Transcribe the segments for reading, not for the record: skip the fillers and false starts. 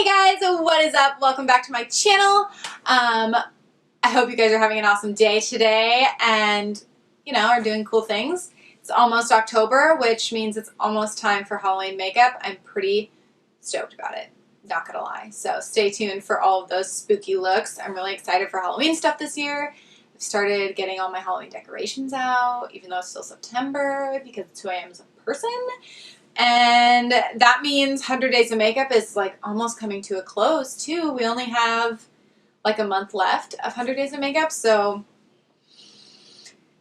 Hey guys, what is up? Welcome back to my channel. I hope you guys are having an awesome day today and, are doing cool things. It's almost October, which means it's almost time for Halloween makeup. I'm pretty stoked about it, not gonna lie. So stay tuned for all of those spooky looks. I'm really excited for Halloween stuff this year. I've started getting all my Halloween decorations out, even though it's still September, because it's who I am as a person. And that means 100 Days of Makeup is like almost coming to a close too. We only have like a month left of 100 Days of Makeup, so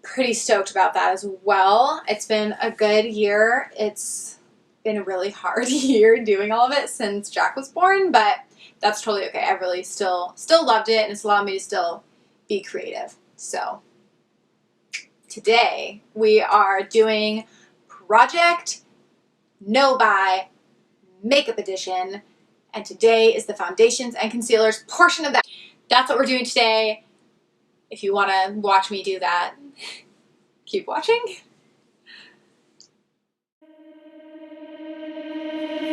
pretty stoked about that as well. It's been a good year. It's been a really hard year doing all of it since Jack was born, but that's totally okay. I really still loved it, and it's allowed me to still be creative. So today we are doing Project No Buy Makeup Edition, and today is the foundations and concealers portion of that. That's what we're doing today. If you want to watch me do that, keep watching.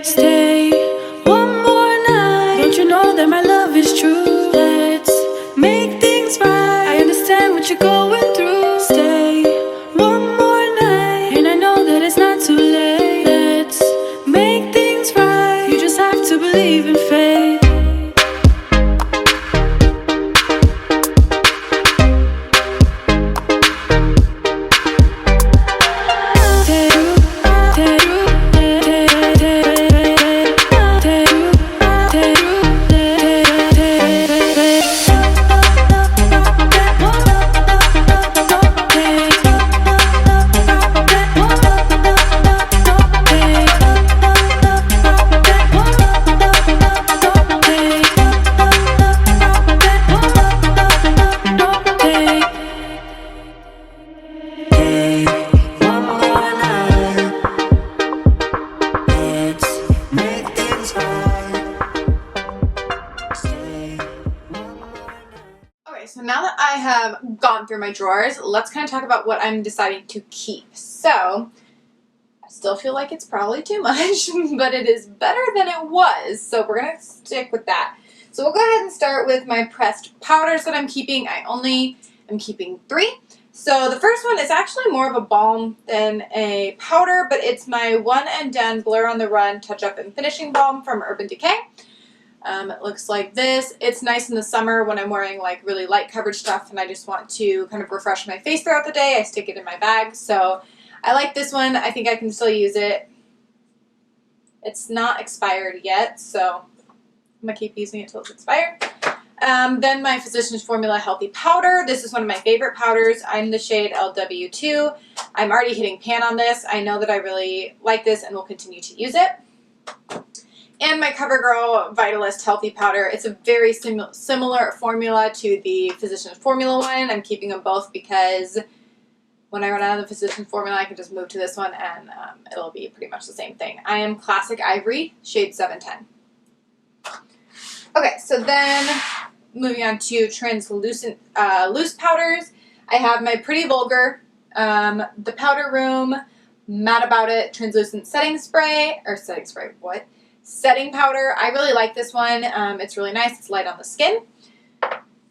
Stay one more night. Don't you know that my love is true? Let's make things right. I understand what you're going through. Stay one more night, and I know that it's not too late. Let's make things right. You just have to believe in fate. So now that I have gone through my drawers, let's kind of talk about what I'm deciding to keep. So, I still feel like it's probably too much, but it is better than it was, so we're going to stick with that. So we'll go ahead and start with my pressed powders that I'm keeping. I only am keeping 3. So the first one is actually more of a balm than a powder, but it's my One and Done Blur on the Run Touch Up and Finishing Balm from Urban Decay. It looks like this. It's nice in the summer when I'm wearing like really light coverage stuff and I just want to kind of refresh my face throughout the day. I stick it in my bag. So I like this one. I think I can still use it. It's not expired yet, so I'm going to keep using it until it's expired. Then my Physicians Formula Healthy Powder. This is one of my favorite powders. I'm in the shade LW2. I'm already hitting pan on this. I know that I really like this and will continue to use it. And my CoverGirl Vitalist Healthy Powder. It's a very similar formula to the Physicians Formula one. I'm keeping them both because when I run out of the Physicians Formula, I can just move to this one and it'll be pretty much the same thing. I am Classic Ivory, shade 710. Okay, so then moving on to translucent loose powders. I have my Pretty Vulgar, the Powder Room, Mad About It Translucent Setting powder. I really like this one. It's really nice. It's light on the skin.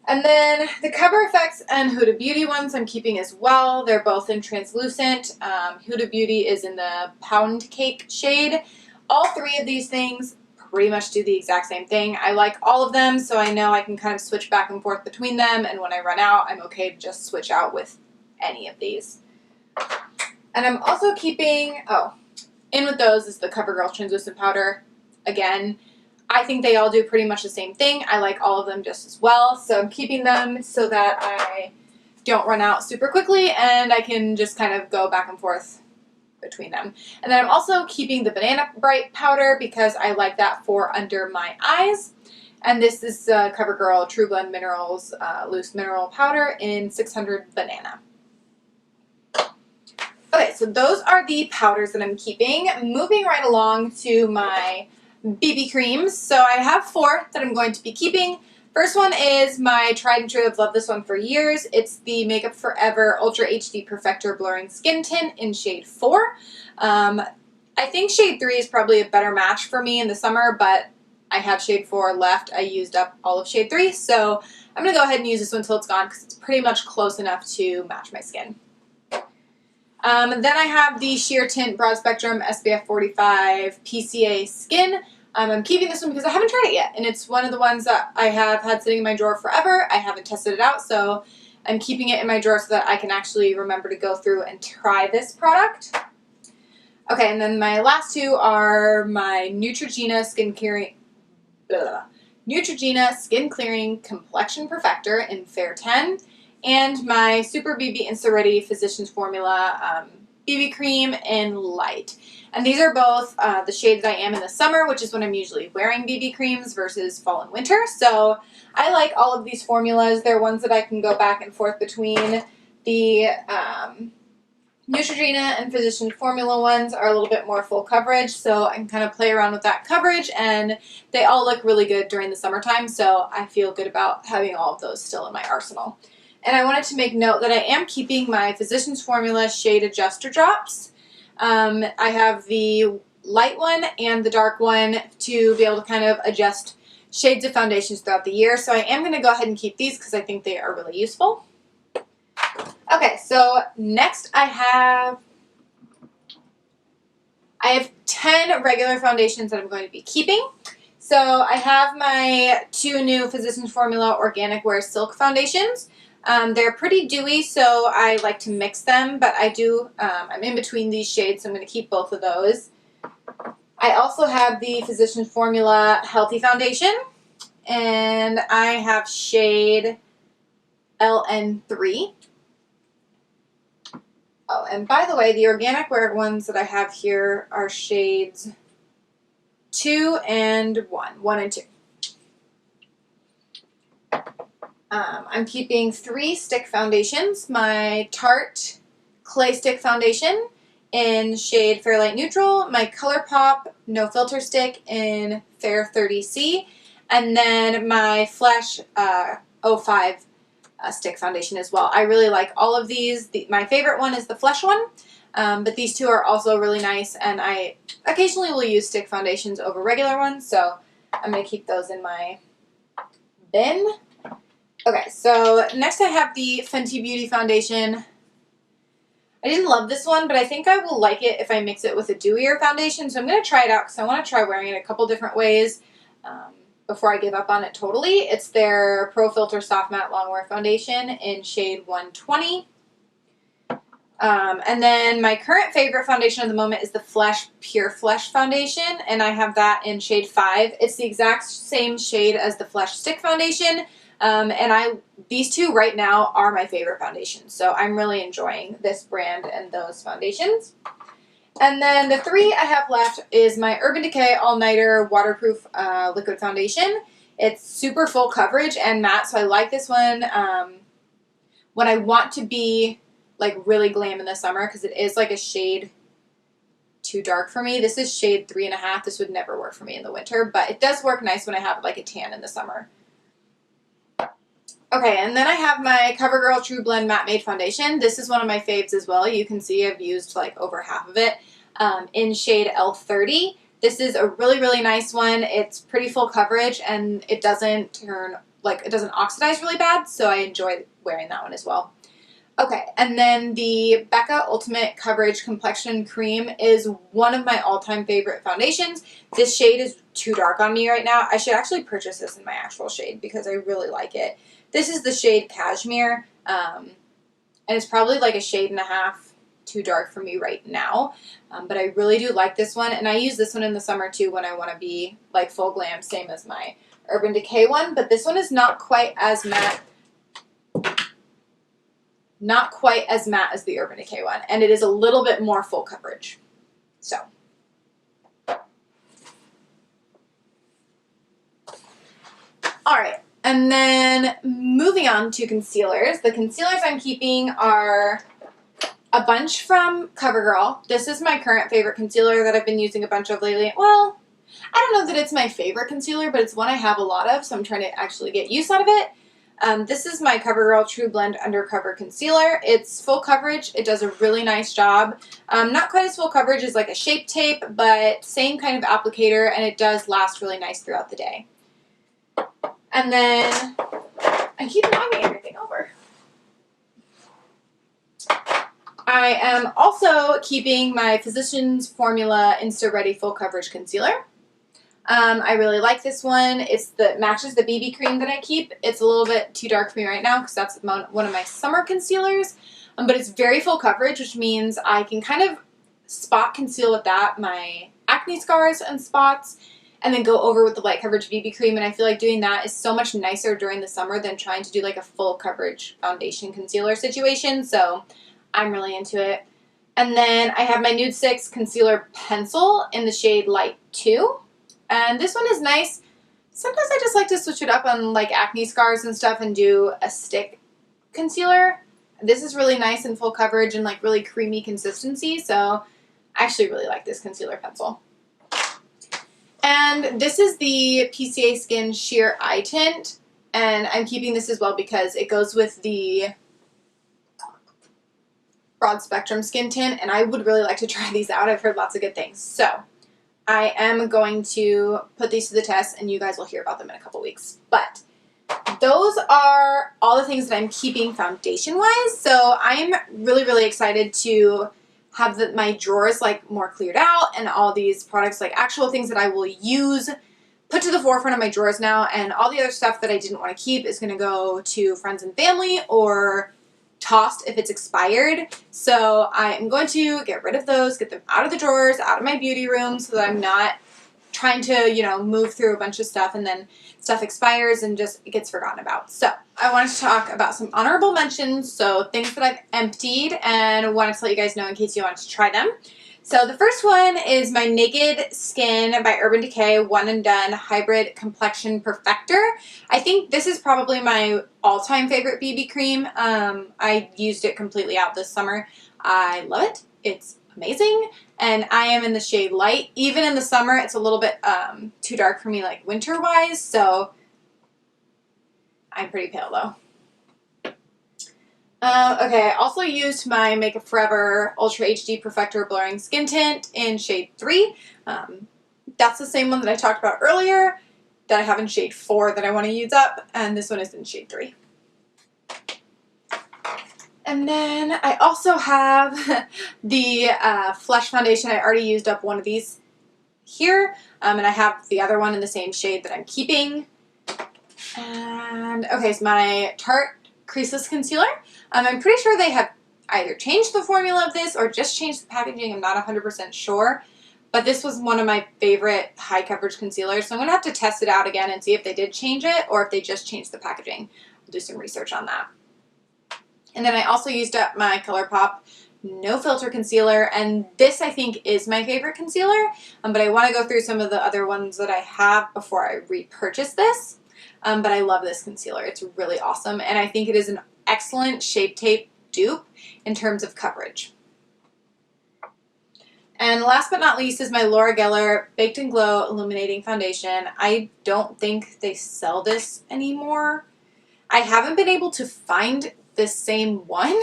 And then the Cover FX and Huda Beauty ones I'm keeping as well. They're both in translucent. Huda Beauty is in the Pound Cake shade. All 3 of these things pretty much do the exact same thing. I like all of them, so I know I can kind of switch back and forth between them, and when I run out, I'm okay to just switch out with any of these. And I'm also keeping, in with those is the CoverGirl Translucent Powder. Again, I think they all do pretty much the same thing. I like all of them just as well, so I'm keeping them so that I don't run out super quickly and I can just kind of go back and forth between them. And then I'm also keeping the Banana Bright powder because I like that for under my eyes. And this is CoverGirl True Blend Minerals Loose Mineral Powder in 600 Banana. Okay, so those are the powders that I'm keeping. Moving right along to my BB creams. So I have 4 that I'm going to be keeping. First one is my tried and true. I've loved this one for years. It's the Makeup Forever Ultra HD Perfector Blurring Skin Tint in shade 4. I think shade 3 is probably a better match for me in the summer, but I have shade 4 left. I used up all of shade 3, so I'm going to go ahead and use this one until it's gone because it's pretty much close enough to match my skin. Then I have the Sheer Tint Broad Spectrum SPF 45 PCA Skin. I'm keeping this one because I haven't tried it yet, and it's one of the ones that I have had sitting in my drawer forever. I haven't tested it out, so I'm keeping it in my drawer so that I can actually remember to go through and try this product. Okay, and then my last two are my Neutrogena Skin Clearing Complexion Perfector in Fair 10, and my Super BB Insta-Ready Physicians Formula BB Cream in Light. And these are both the shades that I am in the summer, which is when I'm usually wearing BB creams, versus fall and winter. So I like all of these formulas. They're ones that I can go back and forth between. The Neutrogena and Physicians Formula ones are a little bit more full coverage, so I can kind of play around with that coverage, and they all look really good during the summertime, so I feel good about having all of those still in my arsenal. And I wanted to make note that I am keeping my Physicians Formula Shade Adjuster Drops. I have the light one and the dark one to be able to kind of adjust shades of foundations throughout the year, so I am going to go ahead and keep these because I think they are really useful. Okay, so next I have 10 regular foundations that I'm going to be keeping. So I have my 2 new Physicians Formula Organic Wear Silk foundations. They're pretty dewy, so I like to mix them, but I'm in between these shades, so I'm going to keep both of those. I also have the Physicians Formula Healthy Foundation, and I have shade LN3. Oh, and by the way, the Organic Wear ones that I have here are shades 2 and 1. 1 and 2. I'm keeping 3 stick foundations. My Tarte Clay Stick Foundation in shade Fairlight Neutral, my ColourPop No Filter Stick in Fair 30C, and then my Flesh 05 stick foundation as well. I really like all of these. My favorite one is the Flesh one, but these two are also really nice, and I occasionally will use stick foundations over regular ones, so I'm going to keep those in my bin. Okay, so next I have the Fenty Beauty foundation. I didn't love this one, but I think I will like it if I mix it with a dewier foundation, so I'm going to try it out because I want to try wearing it a couple different ways before I give up on it totally. It's their Pro Filter Soft Matte Longwear Foundation in shade 120. And then my current favorite foundation at the moment is the Flesh Pure Flesh Foundation, and I have that in shade 5. It's the exact same shade as the Flesh Stick Foundation, and these two right now are my favorite foundations, so I'm really enjoying this brand and those foundations. And then the 3 I have left is my Urban Decay All Nighter Waterproof Liquid Foundation. It's super full coverage and matte, so I like this one when I want to be like really glam in the summer, because it is like a shade too dark for me. This is shade 3.5. This would never work for me in the winter, but it does work nice when I have like a tan in the summer. Okay, and then I have my CoverGirl True Blend Matte Made Foundation. This is one of my faves as well. You can see I've used like over half of it in shade L30. This is a really, really nice one. It's pretty full coverage, and it doesn't oxidize really bad, so I enjoy wearing that one as well. Okay, and then the Becca Ultimate Coverage Complexion Cream is one of my all-time favorite foundations. This shade is too dark on me right now. I should actually purchase this in my actual shade because I really like it. This is the shade Cashmere, and it's probably like a shade and a half too dark for me right now, but I really do like this one, and I use this one in the summer too when I want to be like full glam, same as my Urban Decay one, but this one is not quite as matte as the Urban Decay one, and it is a little bit more full coverage. So alright, and then moving on to concealers. The concealers I'm keeping are a bunch from CoverGirl. This is my current favorite concealer that I've been using a bunch of lately. Well, I don't know that it's my favorite concealer, but it's one I have a lot of, so I'm trying to actually get use out of it. This is my CoverGirl True Blend Undercover Concealer. It's full coverage. It does a really nice job. Not quite as full coverage as like a Shape Tape, but same kind of applicator, and it does last really nice throughout the day. And then I keep knocking everything over. I am also keeping my Physicians Formula Insta Ready Full Coverage Concealer. I really like this one. It matches the BB cream that I keep. It's a little bit too dark for me right now because that's one of my summer concealers. But it's very full coverage, which means I can kind of spot conceal with that my acne scars and spots, and then go over with the light coverage BB cream. And I feel like doing that is so much nicer during the summer than trying to do like a full coverage foundation concealer situation. So I'm really into it. And then I have my Nude 6 Concealer Pencil in the shade Light 2. And this one is nice. Sometimes I just like to switch it up on like acne scars and stuff and do a stick concealer. This is really nice and full coverage and like really creamy consistency. So I actually really like this concealer pencil. And this is the PCA Skin Sheer Eye Tint. And I'm keeping this as well because it goes with the Broad Spectrum Skin Tint. And I would really like to try these out. I've heard lots of good things. So I am going to put these to the test, and you guys will hear about them in a couple weeks. But those are all the things that I'm keeping foundation-wise. So I'm really, really excited to have my drawers like more cleared out and all these products, like actual things that I will use, put to the forefront of my drawers now. And all the other stuff that I didn't want to keep is going to go to friends and family or tossed if it's expired. So I'm going to get rid of those, get them out of the drawers, out of my beauty room, so that I'm not trying to, you know, move through a bunch of stuff and then stuff expires and just it gets forgotten about. So I wanted to talk about some honorable mentions, so things that I've emptied and wanted to let you guys know in case you want to try them. So the first one is my Naked Skin by Urban Decay One and Done Hybrid Complexion Perfector. I think this is probably my all-time favorite BB cream. I used it completely out this summer. I love it. It's amazing. And I am in the shade Light. Even in the summer, it's a little bit too dark for me, like winter-wise. So I'm pretty pale, though. Okay, I also used my Makeup Forever Ultra HD Perfector Blurring Skin Tint in shade 3. That's the same one that I talked about earlier that I have in shade 4 that I want to use up, and this one is in shade 3. And then I also have the Flesh Foundation. I already used up one of these here, and I have the other one in the same shade that I'm keeping. And, okay, so my Tarte Creaseless Concealer. I'm pretty sure they have either changed the formula of this or just changed the packaging. I'm not 100% sure. But this was one of my favorite high coverage concealers. So I'm going to have to test it out again and see if they did change it or if they just changed the packaging. I'll do some research on that. And then I also used up my ColourPop No Filter Concealer. And this, I think, is my favorite concealer. But I want to go through some of the other ones that I have before I repurchase this. But I love this concealer. It's really awesome. And I think it is an excellent Shape Tape dupe in terms of coverage. And last but not least is my Laura Geller Baked and Glow Illuminating Foundation. I don't think they sell this anymore. I haven't been able to find this same one.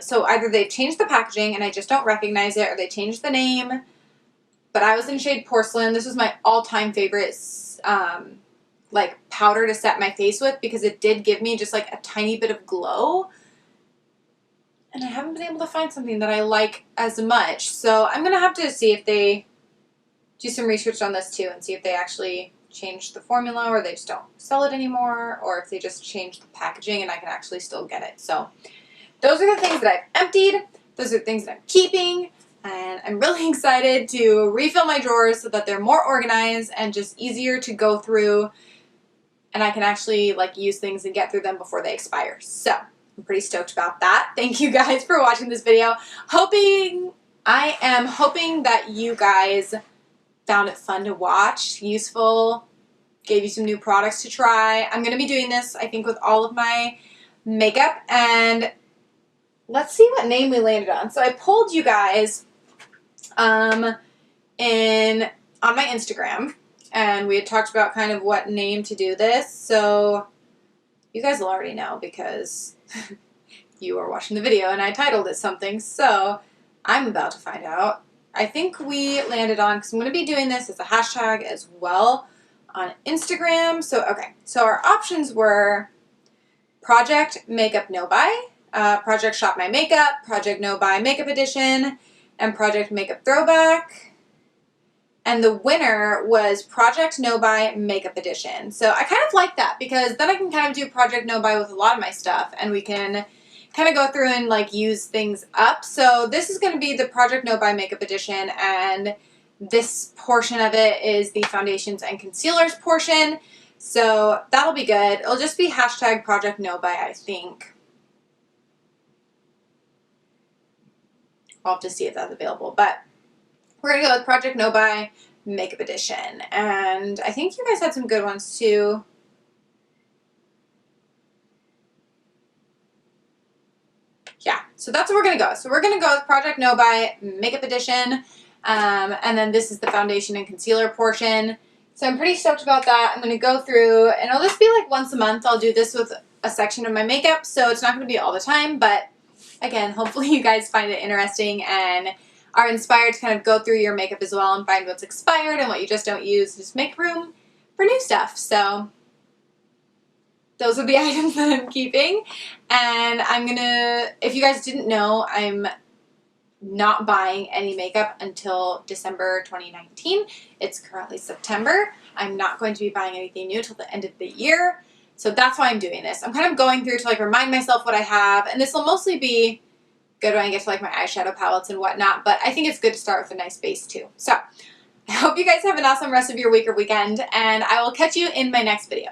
So either they've changed the packaging and I just don't recognize it, or they changed the name. But I was in shade Porcelain. This was my all-time favorite like powder to set my face with because it did give me just like a tiny bit of glow. And I haven't been able to find something that I like as much. So I'm going to have to see if they do some research on this too and see if they actually changed the formula or they just don't sell it anymore, or if they just changed the packaging and I can actually still get it. So those are the things that I've emptied. Those are the things that I'm keeping. And I'm really excited to refill my drawers so that they're more organized and just easier to go through. And I can actually like use things and get through them before they expire. So I'm pretty stoked about that. Thank you guys for watching this video. I am hoping that you guys found it fun to watch, useful, gave you some new products to try. I'm going to be doing this, I think, with all of my makeup. And let's see what name we landed on. So I polled you guys on my Instagram. And we had talked about kind of what name to do this. So You guys will already know because you are watching the video and I titled it something, so I'm about to find out. I think we landed on, because I'm going to be doing this as a hashtag as well on Instagram. So, okay. So our options were Project Makeup No Buy, Project Shop My Makeup, Project No Buy Makeup Edition, and Project Makeup Throwback. And the winner was Project No Buy Makeup Edition. So I kind of like that because then I can kind of do Project No Buy with a lot of my stuff and we can kind of go through and like use things up. So this is going to be the Project No Buy Makeup Edition, and this portion of it is the foundations and concealers portion. So that'll be good. It'll just be hashtag Project No Buy, I think. I'll have to see if that's available, but we're going to go with Project No Buy Makeup Edition. And I think you guys had some good ones too. Yeah, so that's what we're going to go. So we're going to go with Project No Buy Makeup Edition. And then this is the foundation and concealer portion. So I'm pretty stoked about that. I'm going to go through, and it'll just be like once a month. I'll do this with a section of my makeup, so it's not going to be all the time. But again, hopefully you guys find it interesting and are inspired to kind of go through your makeup as well and find what's expired and what you just don't use. Just make room for new stuff. So those are the items that I'm keeping. And I'm going to, if you guys didn't know, I'm not buying any makeup until December 2019. It's currently September. I'm not going to be buying anything new until the end of the year. So that's why I'm doing this. I'm kind of going through to like remind myself what I have, and this will mostly be good when I get to like my eyeshadow palettes and whatnot, but I think it's good to start with a nice base too. So I hope you guys have an awesome rest of your week or weekend, and I will catch you in my next video.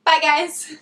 Bye guys!